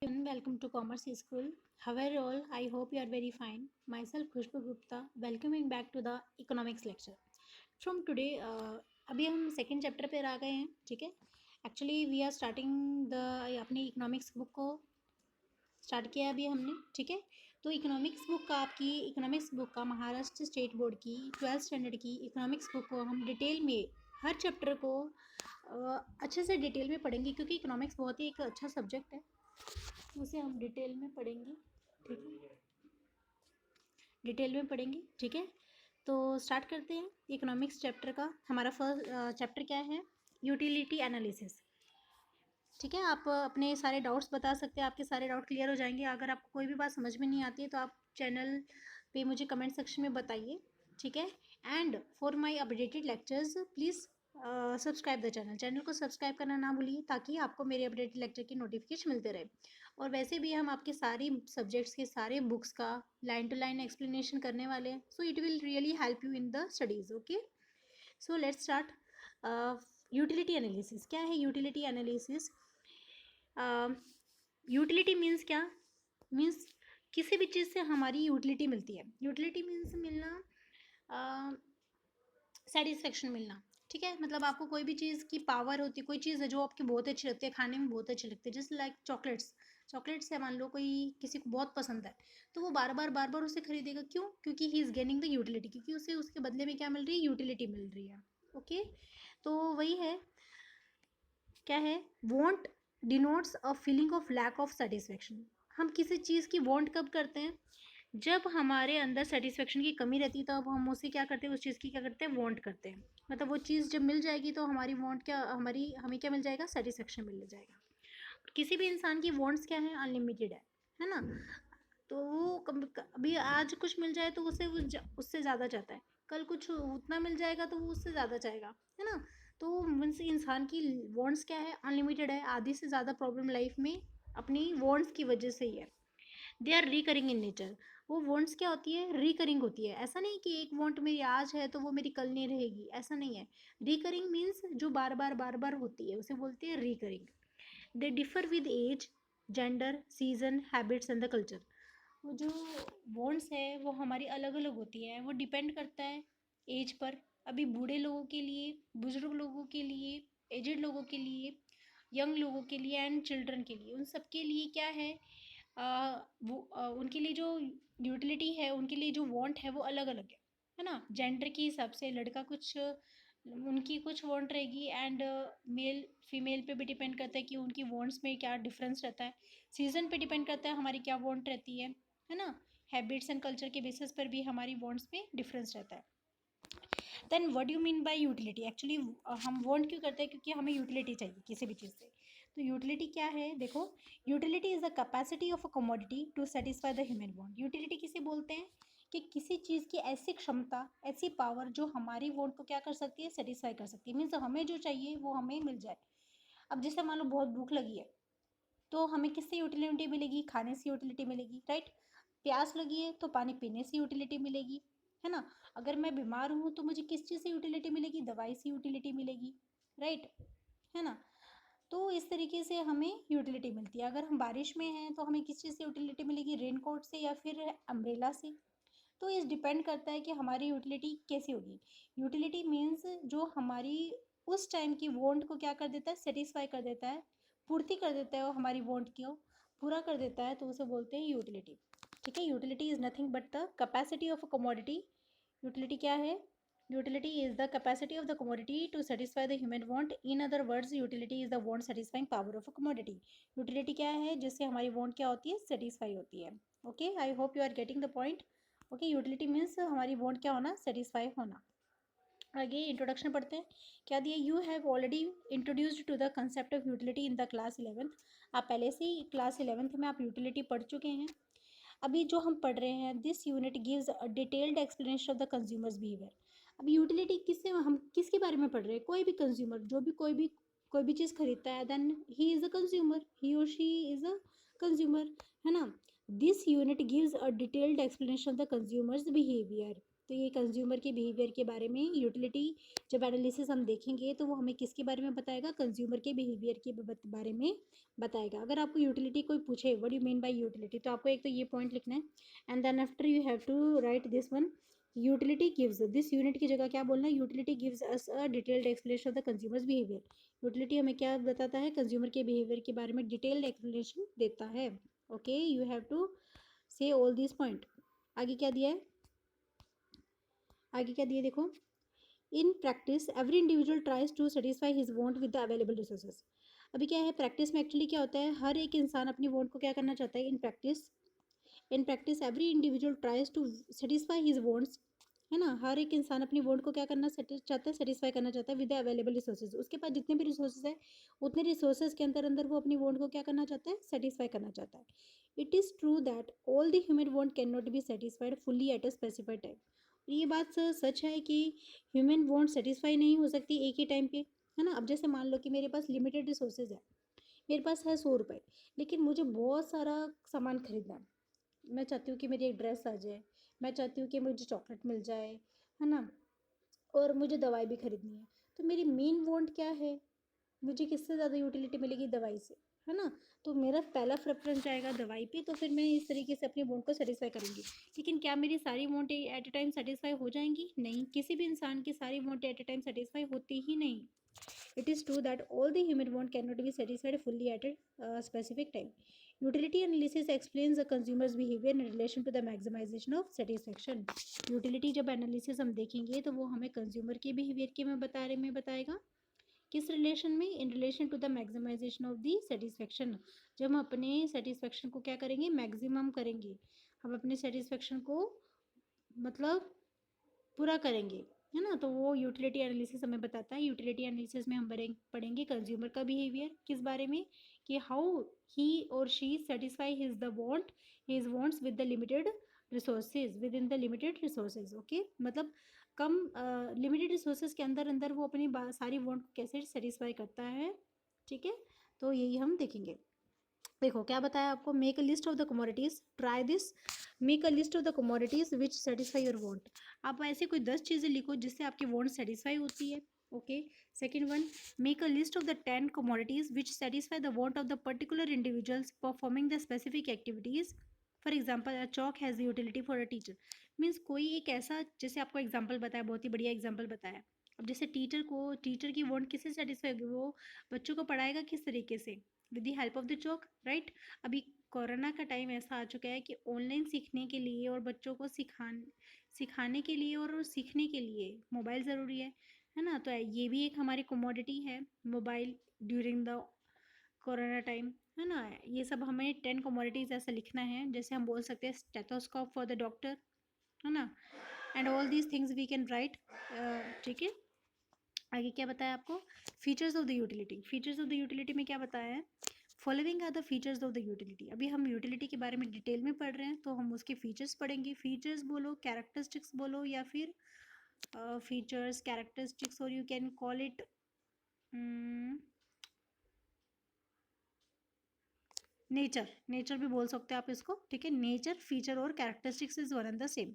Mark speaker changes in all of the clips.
Speaker 1: Welcome to Commerce School. How are you all? I hope you are very fine. Myself Khushbu Gupta, welcoming back to the economics lecture. From today, अभी हम second chapter पे आ गए हैं, ठीक है. Actually we are starting the अपनी economics book को start किया अभी हमने, ठीक है. तो इकोनॉमिक्स बुक का महाराष्ट्र स्टेट बोर्ड की 12th स्टैंडर्ड की इकोनॉमिक्स बुक को हम डिटेल में हर चैप्टर को अच्छे से डिटेल में पढ़ेंगे, क्योंकि इकोनॉमिक्स बहुत ही एक अच्छा सब्जेक्ट है. उसे हम डिटेल में पढ़ेंगे, ठीक है. डिटेल में पढ़ेंगे, ठीक है. तो स्टार्ट करते हैं इकोनॉमिक्स चैप्टर का. हमारा फर्स्ट चैप्टर क्या है? यूटिलिटी एनालिसिस, ठीक है. आप अपने सारे डाउट्स बता सकते हैं, आपके सारे डाउट क्लियर हो जाएंगे. अगर आपको कोई भी बात समझ में नहीं आती है तो आप चैनल पे मुझे कमेंट सेक्शन में बताइए, ठीक है. And for my updated lectures please subscribe the channel को सब्सक्राइब करना ना भूलिए, ताकि आपको मेरे अपडेटेड लेक्चर की नोटिफिकेशन मिलते रहे. और वैसे भी हम आपके सारी सब्जेक्ट्स के सारे बुक्स का लाइन टू लाइन एक्सप्लेनेशन करने वाले हैं, so it will really help you in the studies. Okay, so let's start. Utility analysis क्या है? यूटिलिटी एनालिसिस, यूटिलिटी मीन्स क्या? मीन्स किसी भी चीज़ से हमारी यूटिलिटी मिलती है. यूटिलिटी मीन्स मिलना, सेटिस्फेक्शन मिलना, ठीक है. मतलब आपको कोई भी चीज़ की पावर होती है, कोई चीज़ है जो आपकी बहुत अच्छी लगती है, खाने में बहुत अच्छी लगती है, जैसे लाइक चॉकलेट्स है. मान लो कोई किसी को बहुत पसंद है, तो वो बार बार उसे खरीदेगा. क्यों? क्योंकि he is gaining the utility, क्योंकि उसे उसके बदले में क्या मिल रही है? यूटिलिटी मिल रही है. ओके, तो वही है. क्या है? Want denotes a feeling of lack of satisfaction. हम किसी चीज़ की वॉन्ट कब करते हैं? जब हमारे अंदर सेटिस्फेक्शन की कमी रहती है, तो अब हम उसे क्या करते हैं? उस चीज़ की क्या करते हैं? वॉन्ट करते हैं. मतलब वो चीज़ जब मिल जाएगी तो हमारी वॉन्ट क्या, हमें क्या मिल जाएगा? सेटिस्फेक्शन मिल जाएगा. किसी भी इंसान की वॉन्ट्स क्या है? अनलिमिटेड है ना. तो वो अभी आज कुछ मिल जाए तो उसे उससे ज़्यादा चाहता है, कल कुछ उतना मिल जाएगा तो वो उससे ज़्यादा चाहेगा, है ना. तो मीन्स इंसान की वॉन्ट्स क्या है? अनलिमिटेड है. आधी से ज़्यादा प्रॉब्लम लाइफ में अपनी वॉन्ट्स की वजह से ही है. They are recurring in nature. वो वॉन्ट्स क्या होती है? रिकरिंग होती है. ऐसा नहीं कि एक वॉन्ट मेरी आज है तो वो मेरी कल नहीं रहेगी, ऐसा नहीं है. रिकरिंग मीन्स जो बार बार होती है उसे बोलते हैं recurring. They differ with age, gender, season, habits and the culture. वो जो वॉन्ट्स है वो हमारी अलग अलग होती है. वो डिपेंड करता है एज पर. अभी बूढ़े लोगों के लिए, बुजुर्ग लोगों के लिए, एजेड लोगों के लिए, यंग लोगों के लिए एंड चिल्ड्रन के लिए, उन सब के लिए क्या है? उनके लिए जो यूटिलिटी है, उनके लिए जो वांट है वो अलग अलग है ना. जेंडर के हिसाब से लड़का कुछ, उनकी कुछ वांट रहेगी, एंड मेल फीमेल पे भी डिपेंड करता है कि उनकी वांट्स में क्या डिफरेंस रहता है. सीजन पे डिपेंड करता है हमारी क्या वांट रहती है ना. हैबिट्स एंड कल्चर के बेसिस पर भी हमारी वांट्स में डिफरेंस रहता है. Then what you mean by utility? Actually हम वांट क्यों करते हैं? क्योंकि हमें यूटिलिटी चाहिए किसी भी चीज़ से. तो यूटिलिटी क्या है? देखो, utility is the capacity of a commodity to satisfy the human want. Utility किसे बोलते हैं? कि किसी चीज़ की ऐसी क्षमता, ऐसी पावर जो हमारी वांट को क्या कर सकती है? सेटिस्फाई कर सकती है. मीन्स हमें जो चाहिए वो हमें मिल जाए. अब जैसे मान लो बहुत भूख लगी है, तो हमें किससे यूटिलिटी मिलेगी? खाने से यूटिलिटी मिलेगी, राइट. प्यास लगी है तो पानी पीने से यूटिलिटी मिलेगी, है ना. अगर मैं बीमार हूँ तो मुझे किस चीज़ से यूटिलिटी मिलेगी? दवाई से यूटिलिटी मिलेगी, राइट, है ना. तो इस तरीके से हमें यूटिलिटी मिलती है. अगर हम बारिश में हैं तो हमें किस चीज़ से यूटिलिटी मिलेगी? रेनकोट से या फिर अम्ब्रेला से. तो इस डिपेंड करता है कि हमारी यूटिलिटी कैसी होगी. यूटिलिटी मीन्स जो हमारी उस टाइम की वॉन्ट को क्या कर देता है? सेटिस्फाई कर देता है, पूर्ति कर देता है, वो हमारी वॉन्ट को पूरा कर देता है, तो उसे बोलते हैं यूटिलिटी. ठीक है. Utility is nothing but the capacity of a commodity. Utility क्या है? Utility is the capacity of the commodity to satisfy the human want. In other words, utility is the want satisfying power of a commodity. Utility क्या है? जिससे हमारी want क्या होती है? Satisfy होती है. Okay, I hope you are getting the point. Okay, utility means हमारी वांट क्या होना? सेटिस्फाई होना. आगे इंट्रोडक्शन पढ़ते हैं. क्या दिया? You have already introduced to the concept of utility in the class 11th. आप पहले से ही क्लास 11th में आप यूटिलिटी पढ़ चुके हैं. अभी जो हम पढ़ रहे हैं, this unit gives a detailed explanation of the consumer's behaviour. अब यूटिलिटी किससे, हम किसके बारे में पढ़ रहे हैं? कोई भी कंज्यूमर जो भी कोई भी चीज़ खरीदता है, then he is a consumer, he और शी इज़ अ कंज्यूमर, है ना. This unit gives a detailed explanation of the consumer's behaviour. तो ये कंज्यूमर के बिहेवियर के बारे में यूटिलिटी जब एनालिसिस हम देखेंगे तो वो हमें किसके बारे में बताएगा, कंज्यूमर के बिहेवियर के बारे में बताएगा। अगर आपको यूटिलिटी कोई पूछे what you mean by utility, तो आपको एक तो ये पॉइंट लिखना है and then after you have to write this one, utility gives, this unit की जगह क्या बोलना है, utility gives us a detailed explanation of the consumer's behaviour. Utility हमें क्या बताता है, कंज्यूमर के बिहेवियर के बारे में डिटेल्ड एक्सप्लेनेशन देता है। Okay, you have to say all this point. आगे क्या दिया है, आगे क्या दिया देखो, in practice every individual tries to satisfy his want with the available resources. अभी क्या है, प्रैक्टिस में एक्चुअली क्या होता है, हर एक इंसान अपनी वांट को क्या करना चाहता है, in practice every individual tries to satisfy his wants, है ना, हर एक इंसान अपनी वांट को क्या करना चाहता है, सेटिस्फाई करना चाहता है विद द अवेलेबल रिसोर्सेज। उसके पास जितने भी रिसोर्सेज है उतने रिसोर्सेज के अंदर अंदर वो अपनी वांट को क्या करना चाहता है, सेटिस्फाई करना चाहता है। It is true that all the human want can not be satisfied fully at a specified time. ये बात सच है कि ह्यूमन वांट सेटिस्फाई नहीं हो सकती एक ही टाइम पे, है ना। अब जैसे मान लो कि मेरे पास लिमिटेड रिसोर्सेज है, मेरे पास है 100 रुपये, लेकिन मुझे बहुत सारा सामान खरीदना है। मैं चाहती हूँ कि मेरी एक ड्रेस आ जाए, मैं चाहती हूँ कि मुझे चॉकलेट मिल जाए, है ना, और मुझे दवाई भी खरीदनी है। तो मेरी मेन वांट क्या है, मुझे किससे ज़्यादा यूटिलिटी मिलेगी, दवाई से, है ना। तो मेरा पहला प्रेफरेंस जाएगा दवाई पे, तो फिर मैं इस तरीके से अपनी वांट को सेटिस्फाई करूँगी। लेकिन क्या मेरी सारी want at a time satisfy हो जाएंगी, नहीं, किसी भी इंसान की सारी want at a time satisfy होती ही नहीं। It is true that all the human want cannot be satisfied fully at a specific time. Utility analysis explains the consumer's behavior in relation to the maximization of satisfaction. Utility जब analysis हम देखेंगे तो वो हमें consumer के behavior के बारे में बताएगा, किस रिलेशन में, in relation to the maximisation of the satisfaction. जब हम अपने सेटिस्फेक्शन को क्या करेंगे, मैक्सिमम करेंगे, हम अपने सेटिस्फेक्शन को मतलब पूरा करेंगे, है ना। तो वो यूटिलिटी एनालिसिस हमें बताता है। यूटिलिटी एनालिसिस में हम पढ़ेंगे कंज्यूमर का बिहेवियर, किस बारे में, कि हाउ ही और she satisfy his the want, his wants with the limited resources, with in the limited resources. Okay, मतलब कम लिमिटेड रिसोर्सेज के अंदर अंदर वो अपनी सारी वांट को कैसे सेटिस्फाई करता है, ठीक है। तो यही हम देखेंगे। देखो क्या बताया आपको, make a list of the commodities, try this, make a list of the commodities which satisfy your want. आप ऐसे कोई 10 चीज़ें लिखो जिससे आपकी वांट सेटिस्फाई होती है। Okay, second one, make a list of the 10 commodities which satisfy the want of the particular individuals performing the specific activities. For example, a chalk has utility for a teacher. Means कोई एक ऐसा, जैसे आपको example बताया, बहुत ही बढ़िया example बताया। अब जैसे टीचर की वांट किससे सेटिस्फाई होगी, वो बच्चों को पढ़ाएगा किस तरीके से, with the help of the chalk, right. अभी कोरोना का टाइम ऐसा आ चुका है कि ऑनलाइन सीखने के लिए और बच्चों को सिखाने के लिए और सीखने के लिए मोबाइल ज़रूरी है ना। तो ये भी एक हमारी कमोडिटी है, mobile during the corona time, है ना। ये सब हमें 10 कमोडिटीज़ ऐसा लिखना है, जैसे हम बोल सकते हैं स्टेथोस्कोप फॉर द डॉक्टर, है ना, and all these things we can write, ठीक है। आगे क्या बताया आपको, features of the utility, features of the utility में क्या बताया है, following are the features of the utility. अभी हम यूटिलिटी के बारे में डिटेल में पढ़ रहे हैं, तो हम उसके फीचर्स पढ़ेंगे। फीचर्स बोलो, कैरेक्टरिस्टिक्स बोलो, या फिर फीचर्स, कैरेक्टरिस्टिक्स, और you can call it nature, nature भी बोल सकते हैं आप इसको, ठीक है। नेचर, फीचर और characteristics is one and the same.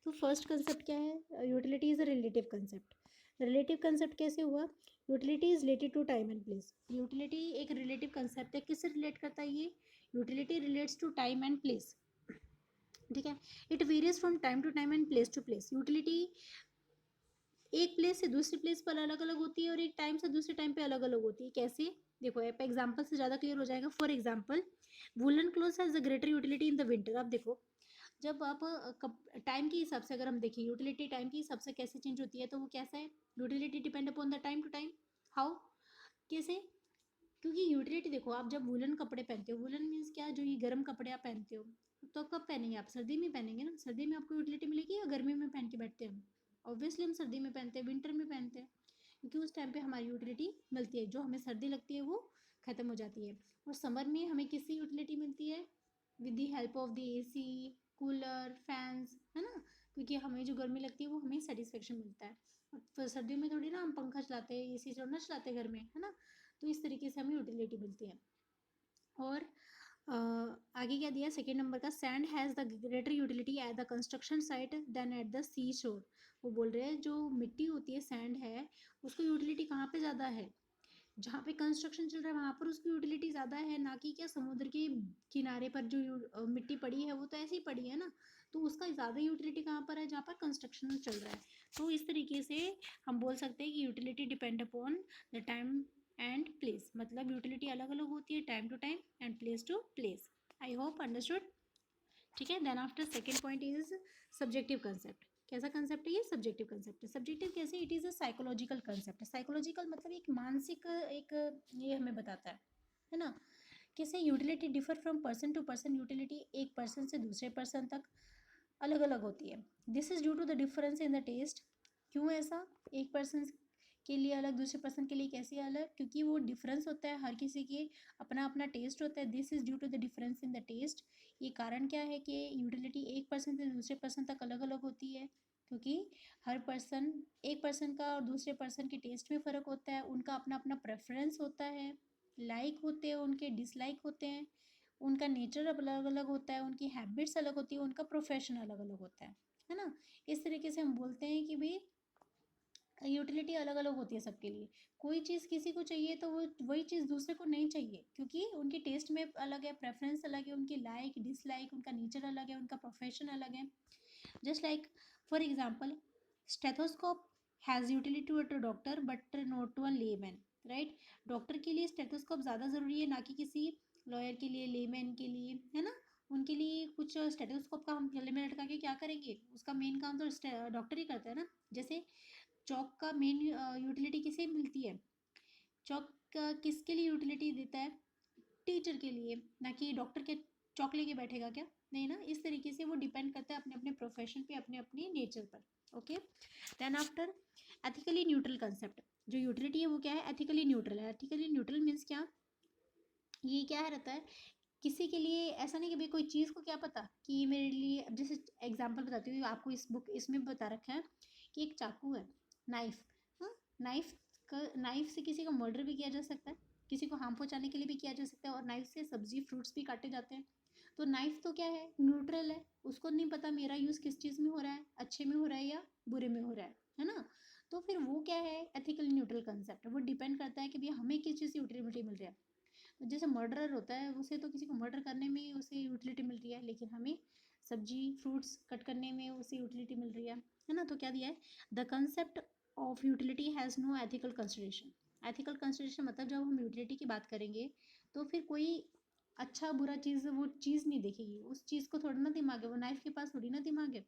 Speaker 1: तो फर्स्ट कंसेप्ट क्या है, utility is a relative concept. Relative concept कैसे हुआ, utility is related to time and place. Utility एक रिलेटिव कंसेप्ट है, किससे रिलेट करता है ये, utility relates to time and place, ठीक है। It various from time to time and place to place. Utility एक प्लेस से दूसरी प्लेस पर अलग अलग होती है और एक टाइम से दूसरे टाइम पे अलग अलग होती है। कैसे, देखो एग्जाम्पल से ज़्यादा क्लियर हो जाएगा। For example, woollen cloth has a greater utility in the winter. आप देखो, जब आप टाइम के हिसाब से अगर हम देखें, यूटिलिटी टाइम के हिसाब से कैसे चेंज होती है, तो वो कैसा है, utility depend upon the time to time. How, कैसे, क्योंकि यूटिलिटी देखो, आप जब वुलन कपड़े पहनते हो, वुलन मीन्स क्या, जो ये गर्म कपड़े आप पहनते हो, तो कब पहनेंगे आप, सर्दी में पहनेंगे ना। सर्दी में आपको यूटिलिटी मिलेगी या गर्मी में पहन के बैठते हैं हम, ऑब्वियसली हम सर्दी में पहनते हैं, विंटर में पहनते हैं, क्योंकि उस टाइम पे हमारी यूटिलिटी मिलती है। जो हमें सर्दी लगती है वो ख़त्म हो जाती है। और समर में हमें किससे यूटिलिटी मिलती है, with the help of the AC, cooler, fans, है ना, क्योंकि हमें जो गर्मी लगती है वो हमें सेटिस्फेक्शन मिलता है। और सर्दियों में थोड़ी ना हम पंखा चलाते हैं, एसी थोड़ा ना चलाते हैं घर में, है ना। तो इस तरीके से हमें यूटिलिटी मिलती है। और आगे क्या दिया सेकेंड नंबर का, sand has the greater utility at the construction site than at the sea shore. वो बोल रहे हैं जो मिट्टी होती है सैंड है उसको यूटिलिटी कहाँ पे ज़्यादा है, जहाँ पे कंस्ट्रक्शन चल रहा है वहां पर उसकी यूटिलिटी ज़्यादा है, ना कि क्या समुद्र के किनारे पर जो मिट्टी पड़ी है वो तो ऐसी ही पड़ी है ना, तो उसका ज़्यादा यूटिलिटी कहाँ पर है, जहाँ पर कंस्ट्रक्शन चल रहा है। तो इस तरीके से हम बोल सकते हैं कि utility depend upon the time and place, मतलब यूटिलिटी अलग अलग होती है time to time and place to place. I hope understood. ठीक है, then after second point is subjective concept. कैसा कंसेप्ट है ये, सब्जेक्टिव कंसेप्ट है। सब्जेक्टिव कैसे, it is a psychological concept. Psychological मतलब एक मानसिक एक ये हमें बताता है ना। कैसे, utility differ from person to person, utility एक पर्सन से दूसरे पर्सन तक अलग अलग होती है। This is due to the difference in the taste. क्यों ऐसा, एक पर्सन के लिए अलग दूसरे पर्सन के लिए कैसे अलग, क्योंकि वो डिफरेंस होता है, हर किसी के अपना अपना टेस्ट होता है। This is due to the difference in the taste. ये कारण क्या है कि यूटिलिटी एक पर्सन से दूसरे पर्सन तक अलग अलग होती है, क्योंकि हर पर्सन, एक पर्सन का और दूसरे पर्सन के टेस्ट में फ़र्क होता है, उनका अपना अपना प्रेफरेंस होता है, लाइक होते हैं उनके, डिसलाइक होते हैं, उनका नेचर अलग अलग होता है, उनकी हैबिट्स अलग होती है, उनका प्रोफेशन अलग अलग होता है ना। इस तरीके से हम बोलते हैं कि भाई यूटिलिटी अलग अलग होती है सबके लिए। कोई चीज़ किसी को चाहिए तो वो वही चीज़ दूसरे को नहीं चाहिए, क्योंकि उनकी टेस्ट में अलग है, प्रेफरेंस अलग है, उनकी लाइक डिसलाइक, उनका नेचर अलग है, उनका प्रोफेशन अलग है। Just like for example, stethoscope has utility to a doctor but not to a layman, right. Doctor के लिए स्टेथोस्कोप ज़्यादा ज़रूरी है, ना कि किसी लॉयर के लिए, लेमैन के लिए, है ना। उनके लिए कुछ स्टेथोस्कोप का हम गले में लटका के क्या करेंगे, उसका मेन काम तो डॉक्टर ही करता है ना। जैसे चौक का मेन यूटिलिटी किसे मिलती है, चौक का किसके लिए यूटिलिटी देता है, टीचर के लिए, ना कि डॉक्टर के चौक लेके बैठेगा क्या, नहीं ना। इस तरीके से वो डिपेंड करता है अपने अपने प्रोफेशन पे, अपने अपने नेचर पर। Okay, then after ethically neutral concept. जो यूटिलिटी है वो क्या है, एथिकली न्यूट्रल है। एथिकली न्यूट्रल मीन्स क्या, ये क्या है रहता है, किसी के लिए ऐसा नहीं कि भाई कोई चीज़ को क्या पता कि ये मेरे लिए, अब जैसे एग्जांपल बताती हूँ आपको, इस बुक इसमें बता रखा है कि एक चाकू है, नाइफ, हाँ, नाइफ नाइफ से किसी का मर्डर भी किया जा सकता है, किसी को हार्म पहुंचाने के लिए भी किया जा सकता है, और नाइफ से सब्जी फ्रूट्स भी काटे जाते हैं। तो नाइफ तो क्या है, न्यूट्रल है, उसको नहीं पता मेरा यूज़ किस चीज़ में हो रहा है, अच्छे में हो रहा है या बुरे में हो रहा है ना। तो फिर वो क्या है, एथिकल न्यूट्रल कंसेप्ट। वो डिपेंड करता है कि भैया हमें किस चीज़ की यूटिलिटी मिल रही है। जैसे मर्डरर होता है, उसे तो किसी को मर्डर करने में उसे यूटिलिटी मिल रही है, लेकिन हमें सब्जी फ्रूट्स कट करने में उसे यूटिलिटी मिल रही है ना। तो क्या दिया है, the concept of utility has no ethical consideration. Ethical consideration मतलब जब हम यूटिलिटी की बात करेंगे तो फिर कोई अच्छा बुरा चीज़ वो चीज़ नहीं देखेगी, उस चीज़ को थोड़ा ना दिमाग है, वो नाइफ के पास थोड़ी ना दिमाग है।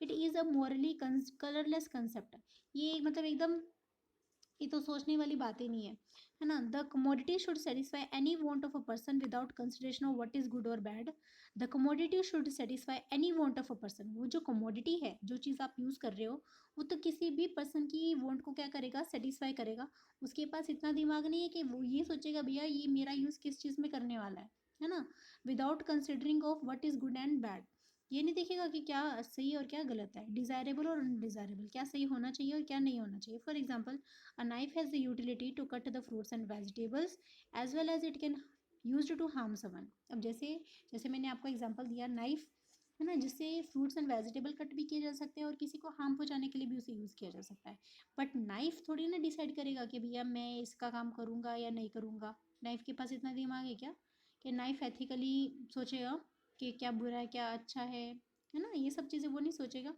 Speaker 1: It is a morally colourless concept. ये मतलब एकदम, ये तो सोचने वाली बात ही नहीं है ना। The commodity should satisfy any want of a person without consideration of what is good और bad. The commodity should satisfy any want of a person. वो जो कमोडिटी है, जो चीज़ आप यूज़ कर रहे हो, वो तो किसी भी पर्सन की वॉन्ट को क्या करेगा, सेटिस्फाई करेगा। उसके पास इतना दिमाग नहीं है कि वो ये सोचेगा भैया ये मेरा यूज़ किस चीज़ में करने वाला है ना। Without considering of what is good and bad, ये नहीं देखेगा कि क्या सही और क्या गलत है, डिज़ायरेबल और अनडिज़ायरेबल, क्या सही होना चाहिए और क्या नहीं होना चाहिए। For example, a knife has the utility to cut the fruits and vegetables as well as it can used to harm someone। अब जैसे जैसे मैंने आपको एग्जांपल दिया नाइफ, है ना, जिससे फ्रूट्स एंड वेजिटेबल कट भी किए जा सकते हैं और किसी को हार्म पहुंचाने के लिए भी उसे यूज़ किया जा सकता है। बट नाइफ थोड़ी ना डिसाइड करेगा कि भैया मैं इसका काम करूँगा या नहीं करूँगा। नाइफ के पास इतना दिमाग है क्या कि नाइफ एथिकली सोचेगा कि क्या बुरा है क्या अच्छा है ना। ये सब चीज़ें वो नहीं सोचेगा।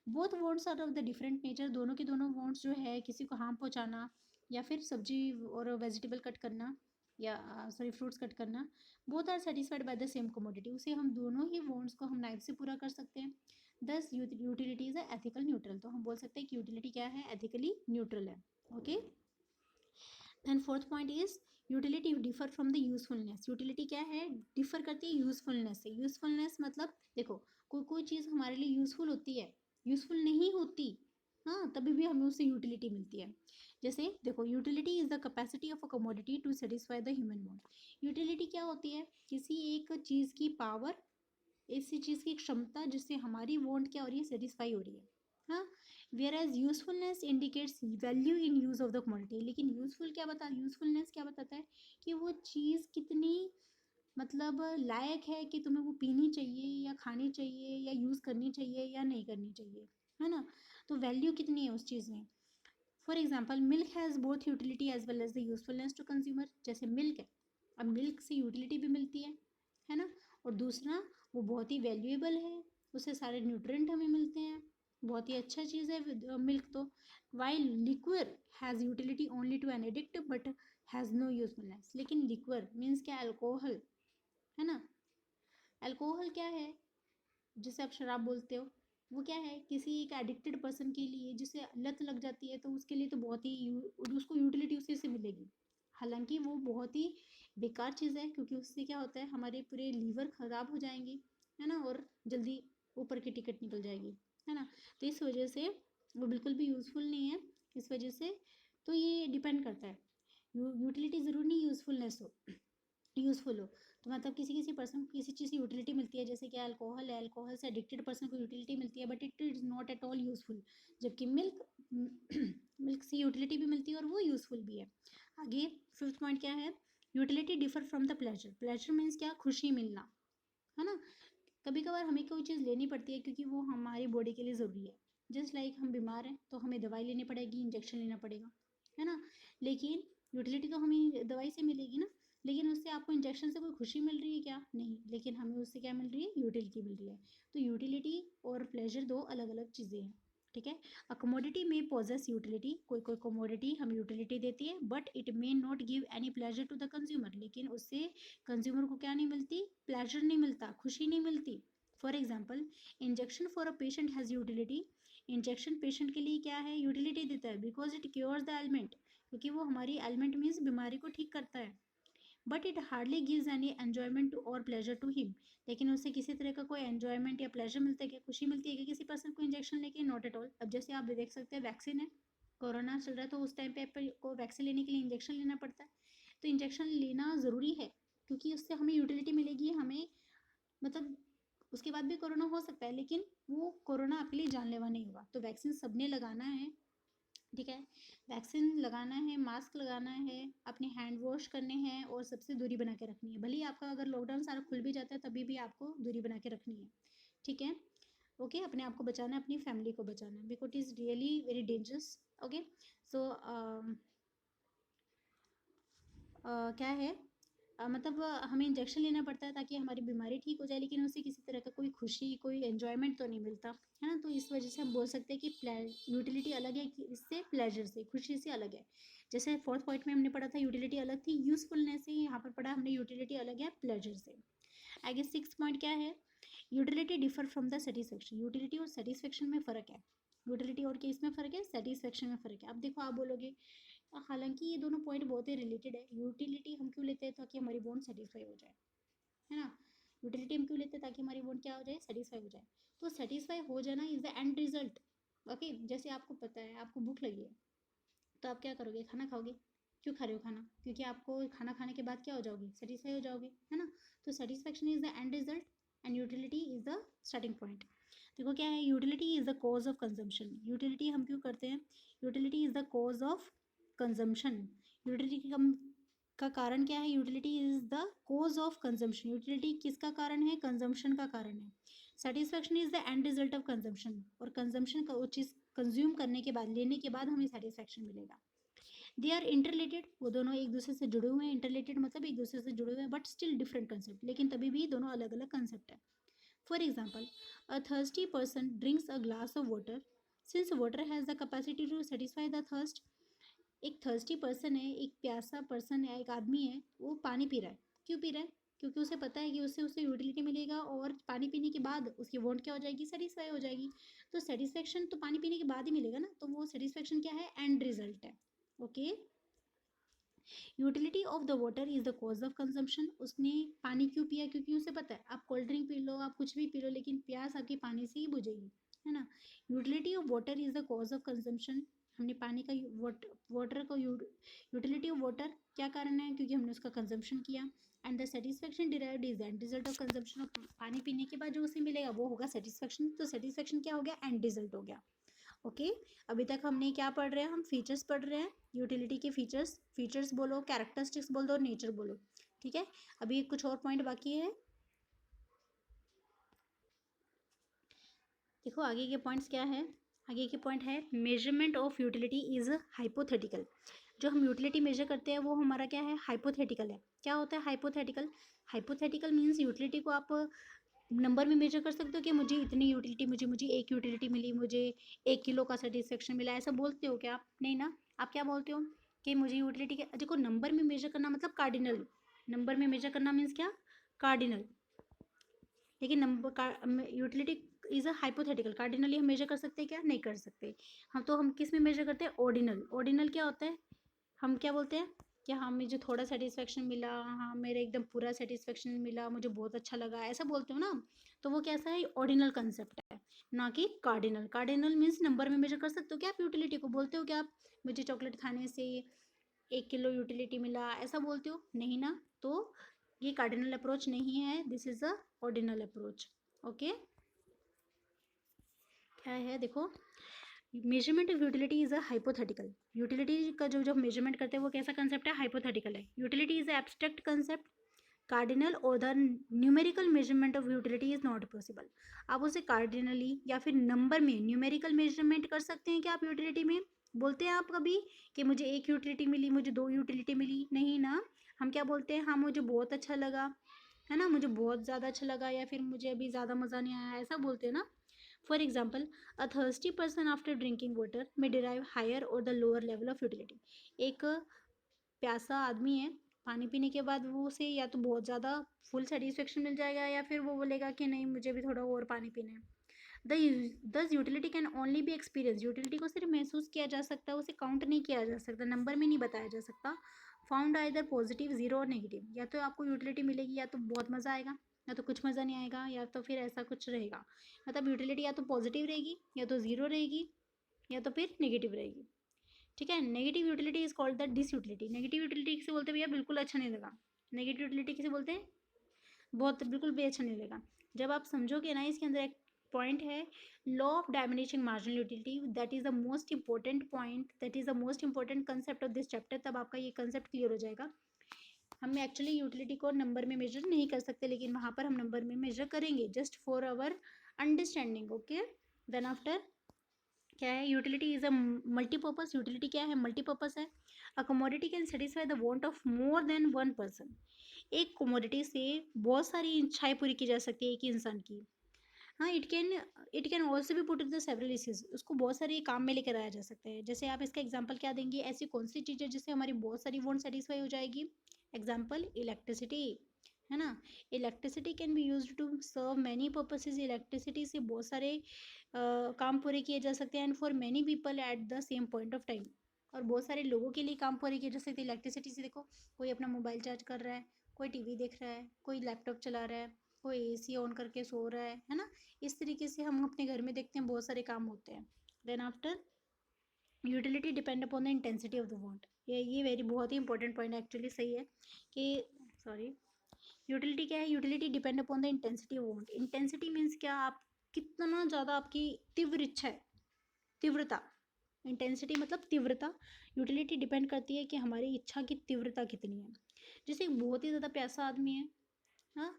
Speaker 1: Both wants are of the different nature. दोनों के दोनों वॉन्ट्स जो है, किसी को हार्म पहुंचाना या फिर सब्जी और वेजिटेबल कट करना या सॉरी फ्रूट्स कट करना, both are satisfied by the same commodity. उसे हम दोनों ही वॉन्ट्स को हम नाइफ से पूरा कर सकते हैं। दस यूटिलिटी इज एथिकल न्यूट्रल। तो हम बोल सकते हैं कि यूटिलिटी क्या है, एथिकली न्यूट्रल है। Okay, then fourth point is utility differ from the usefulness. Utility क्या है, डिफर करती है यूजफुलनेस से। यूजफुलनेस मतलब देखो, कोई कोई चीज़ हमारे लिए यूजफुल होती है, यूजफुल नहीं होती, हाँ, तभी भी हमें उससे यूटिलिटी मिलती है। जैसे देखो, utility is the capacity of a commodity to satisfy the human want. Utility क्या होती है, किसी एक चीज़ की पावर, ऐसी चीज़ की क्षमता जिससे हमारी वांट क्या हो रही है, सेटिस्फाई हो रही है, हाँ। Whereas usefulness indicates value in use of the commodity. लेकिन यूजफुलनेस क्या बताता है कि वो चीज़ कितनी मतलब लायक है कि तुम्हें वो पीनी चाहिए या खानी चाहिए या यूज़ करनी चाहिए या नहीं करनी चाहिए, है ना। तो वैल्यू कितनी है उस चीज़ में। For example milk has both utility as well as the usefulness to consumer. जैसे मिल्क है, अब मिल्क से यूटिलिटी भी मिलती है ना। और दूसरा वो बहुत ही वैल्यूएबल है, उससे सारे न्यूट्रिएंट हमें मिलते हैं, बहुत ही अच्छा चीज़ है मिल्क तो। While liquor has utility only to an addict but has no usefulness. लेकिन लिक्वर मीन्स क्या, अल्कोहल, है ना। अल्कोहल क्या है, जिसे आप शराब बोलते हो, वो क्या है, किसी एक एडिक्टेड पर्सन के लिए जिसे लत लग जाती है तो उसके लिए तो बहुत ही उसको यूटिलिटी उसी से मिलेगी। हालांकि वो बहुत ही बेकार चीज़ है, क्योंकि उससे क्या होता है, हमारे पूरे लीवर खराब हो जाएंगे, है ना, और जल्दी ऊपर की टिकट निकल जाएगी, है ना। तो इस वजह से वो बिल्कुल भी यूज़फुल नहीं है। इस वजह से तो ये डिपेंड करता है, यूटिलिटी ज़रूर नहीं यूज़फुलनेस हो, यूज़फुल हो। तो मतलब किसी किसी पर्सन को किसी चीज़ की यूटिलिटी मिलती है, जैसे कि अल्कोहल है, अल्कोहल से एडिक्टेड पर्सन को यूटिलिटी मिलती है but it is not at all useful. जबकि मिल्क मिल्क से यूटिलिटी भी मिलती है और वो यूज़फुल भी है। आगे फिफ्थ पॉइंट क्या है, utility differ from the pleasure. Pleasure means क्या, खुशी मिलना, है ना। कभी कभार हमें कोई चीज़ लेनी पड़ती है क्योंकि वो हमारी बॉडी के लिए ज़रूरी है। जस्ट लाइक हम बीमार हैं तो हमें दवाई लेनी पड़ेगी, इंजेक्शन लेना पड़ेगा, है ना। लेकिन यूटिलिटी तो हमें दवाई से मिलेगी ना। लेकिन उससे आपको इंजेक्शन से कोई खुशी मिल रही है क्या, नहीं, लेकिन हमें उससे क्या मिल रही है, यूटिलिटी मिल रही है। तो यूटिलिटी और प्लेजर दो अलग अलग चीज़ें हैं, ठीक है। A commodity may possess utility, कोई कोई कमोडिटी हमें यूटिलिटी देती है but it may not give any pleasure to the consumer. लेकिन उससे कंज्यूमर को क्या नहीं मिलती, प्लेजर नहीं मिलता, खुशी नहीं मिलती। For example injection for a patient has utility. Injection patient के लिए क्या है, यूटिलिटी देता है, because it cures the element, क्योंकि वो हमारी एलिमेंट मीन्स बीमारी को ठीक करता है। But it hardly gives any enjoyment और प्लेजर टू हिम। लेकिन उससे किसी तरह का कोई एन्जॉयमेंट या प्लेजर मिलता है क्या, खुशी मिलती है क्या किसी पर्सन को इंजेक्शन लेके, नॉट एट ऑल। अब जैसे आप देख सकते हैं वैक्सीन है, कोरोना चल रहा है, तो उस टाइम पे आपको वैक्सीन लेने के लिए इंजेक्शन लेना पड़ता है। तो इंजेक्शन लेना ज़रूरी है क्योंकि उससे हमें यूटिलिटी मिलेगी, हमें मतलब उसके बाद भी कोरोना हो सकता है लेकिन वो कोरोना आपके लिए जानलेवा नहीं होगा। तो वैक्सीन सबने लगाना है, ठीक है। वैक्सीन लगाना है, मास्क लगाना है, अपने हैंड वॉश करने हैं और सबसे दूरी बना के रखनी है। भले ही आपका अगर लॉकडाउन सारा खुल भी जाता है तभी भी आपको दूरी बना के रखनी है, ठीक है। ओके, अपने आप को बचाना है, अपनी फैमिली को बचाना है, because it is really very dangerous. Okay, so क्या है, मतलब हमें इंजेक्शन लेना पड़ता है ताकि हमारी बीमारी ठीक हो जाए, लेकिन उससे किसी तरह का कोई खुशी, कोई एन्जॉयमेंट तो नहीं मिलता, है ना। तो इस वजह से हम बोल सकते हैं कि यूटिलिटी अलग है, कि इससे प्लेजर से, खुशी से अलग है। जैसे फोर्थ पॉइंट में हमने पढ़ा था यूटिलिटी अलग थी यूज़फुलनेस से, यहाँ पर पढ़ा हमने यूटिलिटी अलग है प्लेजर से। आगे सिक्स पॉइंट क्या है, utility differ from the satisfaction. Utility और सेटिस्फेक्शन में फ़र्क है। यूटिलिटी और किस में फ़र्क है, सेटिस्फेक्शन में फ़र्क है। अब देखो, आप बोलोगे हालांकि ये दोनों पॉइंट बहुत ही रिलेटेड है। यूटिलिटी हम क्यों लेते हैं, ताकि हमारी बॉन्ड सेटिस्फाई हो जाए, है ना। यूटिलिटी हम क्यों लेते हैं, ताकि हमारी बॉन्ड क्या हो जाए, सेटिस्फाई हो जाए। तो सेटिस्फाई हो जाना is the end result. Okay, जैसे आपको पता है आपको भूख लगी है, तो आप क्या करोगे, खाना खाओगे। क्यों खा रहे हो खाना, क्योंकि आपको खाना खाने के बाद क्या हो जाओगे, सेटिस्फाई हो जाओगे, है ना। तो satisfaction is the end result and utility is the starting point. देखो क्या है, utility is the cause of consumption. Utility हम क्यों करते हैं, utility is the cause of consumption. Utility का कारण क्या है, utility is the cause of consumption. Utility किसका कारण है, कंजम्पशन का कारण है। Satisfaction is the end result of consumption, और कंजम्पशन का वो चीज़ कंज्यूम करने के बाद, लेने के बाद हमें सेटिस्फेक्शन मिलेगा। दे आर इंटरलेटेड, वो दोनों एक दूसरे से जुड़े हुए हैं। इंटरलेटेड मतलब एक दूसरे से जुड़े हुए हैं बट स्टिल डिफरेंट कंसेप्ट, लेकिन तभी भी दोनों अलग अलग कंसेप्ट है। For example, a thirsty person drinks a glass of water since water has the capacity to satisfy the thirst. एक थर्स्टी पर्सन है, एक प्यासा पर्सन है, एक आदमी है, वो पानी पी रहा है। क्यों पी रहा है, क्योंकि उसे पता है कि उससे उसे यूटिलिटी मिलेगा और पानी पीने के बाद उसकी वांट क्या हो जाएगी, सेटिस्फाई हो जाएगी। तो सेटिस्फेक्शन तो पानी पीने के बाद ही मिलेगा ना, तो वो सेटिस्फेक्शन क्या है, एंड रिजल्ट है। Okay, utility of the water is the cause of consumption. उसने पानी क्यों पिया, क्योंकि उसे पता है आप कोल्ड ड्रिंक पी लो, आप कुछ भी पी लो, लेकिन प्यास आपकी पानी से ही बुझेगी, है ना। Utility of water is the cause of consumption. हमने पानी का वाटर का यूटिलिटी ऑफ वाटर क्या कारण है, क्योंकि हमने उसका कंजम्पशन किया। And the satisfaction derived is and result of consumption of, पानी पीने के बाद जो उसे मिलेगा वो होगा सेटिस्फेक्शन। तो सेटिस्फेक्शन क्या हो गया, एंड रिजल्ट हो गया। ओके, अभी तक हमने क्या पढ़ रहे हैं, हम फीचर्स पढ़ रहे हैं यूटिलिटी के। फीचर्स, फीचर्स बोलो, कैरेक्टरिस्टिक्स बोल दो, नेचर बोलो, ठीक है, अभी कुछ और पॉइंट बाकी है। देखो आगे के पॉइंट्स क्या है। आगे के पॉइंट है measurement of utility is hypothetical. जो हम यूटिलिटी मेजर करते हैं वो हमारा क्या है, हाइपोथेटिकल है। क्या होता है हाइपोथेटिकल? हाइपोथेटिकल मीन्स यूटिलिटी को आप नंबर में मेजर कर सकते हो कि मुझे इतनी यूटिलिटी, मुझे मुझे एक यूटिलिटी मिली, मुझे 1 किलो का सेटिस्फेक्शन मिला, ऐसा बोलते हो क्या आप? नहीं ना। आप क्या बोलते हो कि मुझे यूटिलिटी के, देखो नंबर में मेजर करना मतलब कार्डिनल, नंबर में मेजर करना मीन्स क्या, कार्डिनल। लेकिन नंबर का utility is a hypothetical, cardinally हम मेजर कर सकते हैं क्या? नहीं कर सकते। हम किस में मेजर करते हैं? ऑर्डिनल। ऑर्डिनल क्या होता है? हम क्या बोलते हैं कि हाँ मुझे थोड़ा सेटिस्फेक्शन मिला, हाँ मेरे एकदम पूरा सेटिस्फेक्शन मिला, मुझे बहुत अच्छा लगा, ऐसा बोलते हो ना। तो वो कैसा है? ऑर्डिनल कंसेप्ट है, ना कि कार्डिनल। कार्डिनल मीन्स नंबर में मेजर कर सकते हो क्या आप यूटिलिटी को? बोलते हो क्या आप मुझे चॉकलेट खाने से 1 किलो यूटिलिटी मिला, ऐसा बोलते हो? नहीं ना। तो ये कार्डिनल अप्रोच नहीं है, this is a ordinal approach. Okay, क्या है देखो, measurement of utility is a hypothetical. Utility का जो जो मेजरमेंट करते हैं वो कैसा कंसेप्ट है? हाइपोथेटिकल है। Utility is abstract concept, cardinal और the numerical measurement of utility is not possible. आप उसे कार्डिनली या फिर नंबर में न्यूमेरिकल मेजरमेंट कर सकते हैं क्या आप यूटिलिटी में? बोलते हैं आप कभी कि मुझे 1 यूटिलिटी मिली, मुझे 2 यूटिलिटी मिली? नहीं ना। हम क्या बोलते हैं? हाँ मुझे बहुत अच्छा लगा, है ना, मुझे बहुत ज़्यादा अच्छा लगा, या फिर मुझे अभी ज़्यादा मज़ा नहीं आया, ऐसा बोलते हैं ना। For example, a thirsty person after drinking water में डिराइव हायर और the lower level of utility. एक प्यासा आदमी है, पानी पीने के बाद वो उसे या तो बहुत ज़्यादा फुल सेटिस्फेक्शन मिल जाएगा, या फिर वो बोलेगा कि नहीं मुझे भी थोड़ा और पानी पीना है। दस utility can only B experience. Utility को सिर्फ महसूस किया जा सकता है, उसे काउंट नहीं किया जा सकता, नंबर में नहीं बताया जा सकता। फाउंड आइदर पॉजिटिव, जीरो और नेगेटिव। या तो आपको यूटिलिटी मिलेगी, या तो बहुत मज़ा आएगा, या तो कुछ मज़ा नहीं आएगा, या तो फिर ऐसा कुछ रहेगा। मतलब यूटिलिटी या तो पॉजिटिव रहेगी, या तो ज़ीरो रहेगी, या तो फिर नेगेटिव रहेगी। ठीक है, negative utility is called the disutility. Negative utility किसे बोलते हैं भैया? बिल्कुल अच्छा नहीं लगा। नेगेटिव यूटिलिटी किसे बोलते हैं? बहुत बिल्कुल भी अच्छा नहीं लगा। जब आप समझोगे ना, इसके अंदर एक पॉइंट है, law of diminishing marginal utility, that is the most important point, that is the most important concept of this chapter. तब आपका ये कंसेप्ट क्लियर हो जाएगा। हम एक्चुअली यूटिलिटी को नंबर में मेजर नहीं कर सकते, लेकिन वहाँ पर हम नंबर में मेजर करेंगे, just for our understanding. Okay, then after क्या है? Utility is a multipurpose. Utility क्या है? मल्टीपर्पज है। A commodity can satisfy the want of more than one person. एक कमोडिटी से बहुत सारी इच्छाएं पूरी की जा सकती है एक ही इंसान की। हाँ, इट कैन ऑल्सो भी पुट द सेवरल इश्यूज। उसको बहुत सारे काम में लेकर आया जा सकता है। जैसे आप इसका एग्जांपल क्या देंगे? ऐसी कौन सी चीज़ है जिससे हमारी बहुत सारी वांट सेटिस्फाई हो जाएगी? एग्जांपल, इलेक्ट्रिसिटी, है ना। Electricity can be used to serve many purposes. Electricity से बहुत सारे काम पूरे किए जा सकते हैं, and for many people at the same point of time. और बहुत सारे लोगों के लिए काम पूरे किए जा सकते हैं इलेक्ट्रिसिटी से। देखो, कोई अपना मोबाइल चार्ज कर रहा है, कोई टीवी देख रहा है, कोई लैपटॉप चला रहा है, कोई एसी ऑन करके सो रहा है ना। इस तरीके से हम अपने घर में देखते हैं बहुत सारे काम होते हैं। Then after, utility depend upon the intensity of the want. ये वेरी बहुत ही इंपॉर्टेंट पॉइंट एक्चुअली सही है कि, सॉरी, यूटिलिटी क्या है? Utility depend upon the intensity of want. Intensity means क्या? आप कितना ज़्यादा आपकी तीव्र इच्छा है, तीव्रता। इंटेंसिटी मतलब तीव्रता। यूटिलिटी डिपेंड करती है कि हमारी इच्छा की तीव्रता कितनी है। जैसे एक बहुत ही ज़्यादा प्यासा आदमी है, हाँ,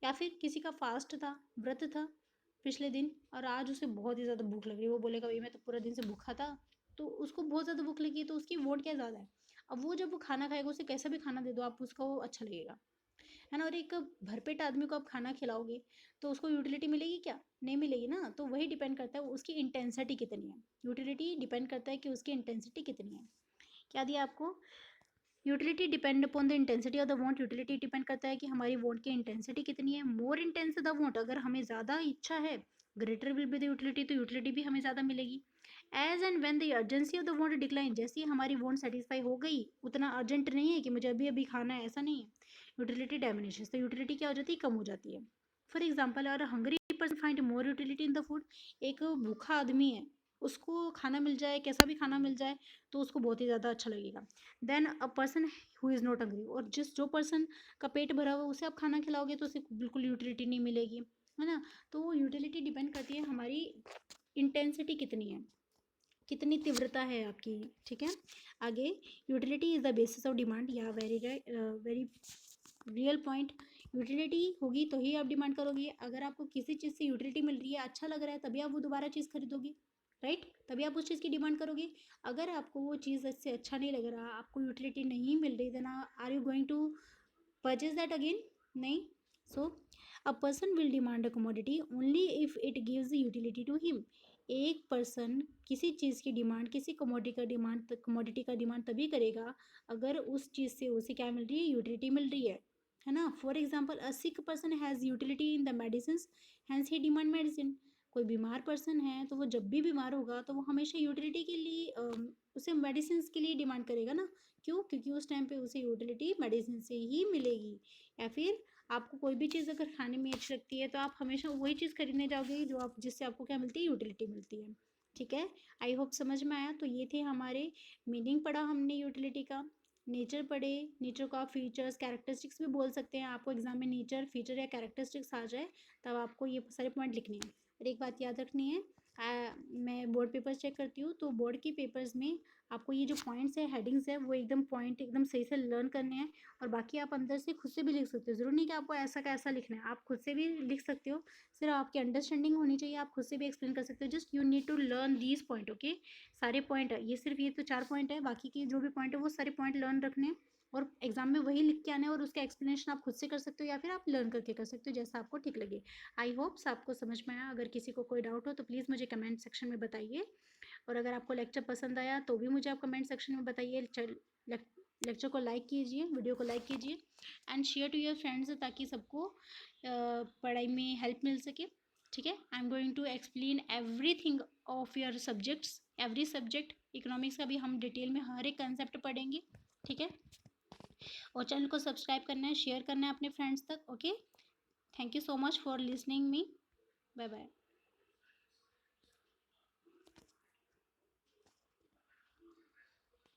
Speaker 1: या फिर किसी का फास्ट था, व्रत था पिछले दिन, और आज उसे बहुत ही ज़्यादा भूख लग रही है। वो बोलेगा भाई मैं तो पूरा दिन से भूखा था, तो उसको बहुत ज़्यादा भूख लगी है, तो उसकी वोट क्या ज़्यादा है। अब वो जब वो खाना खाएगा, उसे कैसा भी खाना दे दो आप, उसका वो अच्छा लगेगा, है ना। और एक भरपेट आदमी को आप खाना खिलाओगे तो उसको यूटिलिटी मिलेगी क्या? नहीं मिलेगी ना। तो वही डिपेंड करता है उसकी इंटेंसिटी कितनी है। यूटिलिटी डिपेंड करता है कि उसकी इंटेंसिटी कितनी है। क्या दिया आपको? Utility depend upon the intensity of the want. Utility depend करता है कि हमारी वांट की इंटेंसिटी कितनी है। मोर इंटेंस द वांट, अगर हमें ज़्यादा इच्छा है, greater will be the utility, तो यूटिलिटी भी हमें ज़्यादा मिलेगी। As and when the urgency of the want decline, जैसे ही हमारी वांट सेटिस्फाई हो गई, उतना अर्जेंट नहीं है कि मुझे अभी अभी खाना है, ऐसा नहीं है, यूटिलिटी डायमिनिशेस, तो यूटिलिटी क्या हो जाती है? कम हो जाती है। फॉर एग्जाम्पल, अगर Hungary person find more utility in the food, एक भूखा आदमी है, उसको खाना मिल जाए, कैसा भी खाना मिल जाए, तो उसको बहुत ही ज़्यादा अच्छा लगेगा। Then a person who is not hungry, और जो पर्सन का पेट भरा हुआ उसे आप खाना खिलाओगे तो उसे बिल्कुल यूटिलिटी नहीं मिलेगी, है ना। तो यूटिलिटी डिपेंड करती है हमारी इंटेंसिटी कितनी है, कितनी तीव्रता है आपकी। ठीक है, आगे, utility is the basis of demand, या very very real point. Utility होगी तो ही आप डिमांड करोगे। अगर आपको किसी चीज़ से यूटिलिटी मिल रही है, अच्छा लग रहा है, तभी आप वो दोबारा चीज़ खरीदोगे, राइट? तभी आप उस चीज़ की डिमांड करोगे। अगर आपको वो चीज़ इससे अच्छा नहीं लग रहा, आपको यूटिलिटी नहीं मिल रही, then are you going to purchase that again? नहीं। So a person will demand a commodity only if it gives utility to him. एक पर्सन किसी चीज़ की डिमांड, किसी कमोडिटी का डिमांड तभी करेगा अगर उस चीज़ से उसे क्या मिल रही है, यूटिलिटी मिल रही है ना? For example a sick person has utility in the medicine, hence he demand medicine. कोई बीमार पर्सन है तो वो जब भी बीमार होगा तो वो हमेशा यूटिलिटी के लिए उसे मेडिसिन के लिए डिमांड करेगा ना। क्यों? क्योंकि उस टाइम पे उसे यूटिलिटी मेडिसिन से ही मिलेगी। या फिर आपको कोई भी चीज़ अगर खाने में अच्छी लगती है तो आप हमेशा वही चीज़ खरीदने जाओगे जो आप, जिससे आपको क्या मिलती है, यूटिलिटी मिलती है। ठीक है, आई होप समझ में आया। तो ये थे हमारे मीनिंग, पढ़ा हमने यूटिलिटी का। नेचर पढ़े, नेचर को आप फीचर्स कैरेक्टरिस्टिक्स भी बोल सकते हैं। आपको एग्जाम में नेचर फीचर या कैरेक्टरिस्टिक्स आ जाए तब आपको ये सारे पॉइंट लिखने हैं। और एक बात याद रखनी है, मैं बोर्ड पेपर्स चेक करती हूँ तो बोर्ड के पेपर्स में आपको ये जो पॉइंट्स है, हेडिंग्स है, वो एकदम पॉइंट एकदम सही से लर्न करने हैं। और बाकी आप अंदर से खुद से भी लिख सकते हो। ज़रूरी नहीं कि आपको ऐसा का ऐसा लिखना है, आप खुद से भी लिख सकते हो। सिर्फ आपकी अंडरस्टैंडिंग होनी चाहिए, आप खुद से भी एक्सप्लेन कर सकते हो। Just you need to learn these point, okay? सारे पॉइंट है, ये सिर्फ ये तो 4 पॉइंट है, बाकी के जो भी पॉइंट है वो सारे पॉइंट लर्न रखने हैं। और एग्जाम में वही लिख के आना है, और उसका एक्सप्लेनेशन आप खुद से कर सकते हो या फिर आप लर्न करके कर सकते हो, जैसा आपको ठीक लगे। आई होप्स आपको समझ में आया। अगर किसी को कोई डाउट हो तो प्लीज़ मुझे कमेंट सेक्शन में बताइए। और अगर आपको लेक्चर पसंद आया तो भी मुझे आप कमेंट सेक्शन में बताइए। लेक्चर को लाइक कीजिए, वीडियो को लाइक कीजिए and share to your friends, ताकि सबको पढ़ाई में हेल्प मिल सके। ठीक है, I am going to explain everything of your subjects, every subject. Economics का भी हम डिटेल में हर एक कंसेप्ट पढ़ेंगे। ठीक है, और चैनल को सब्सक्राइब करना है, शेयर करना है अपने फ्रेंड्स तक। Okay, thank you so much for listening me. Bye bye.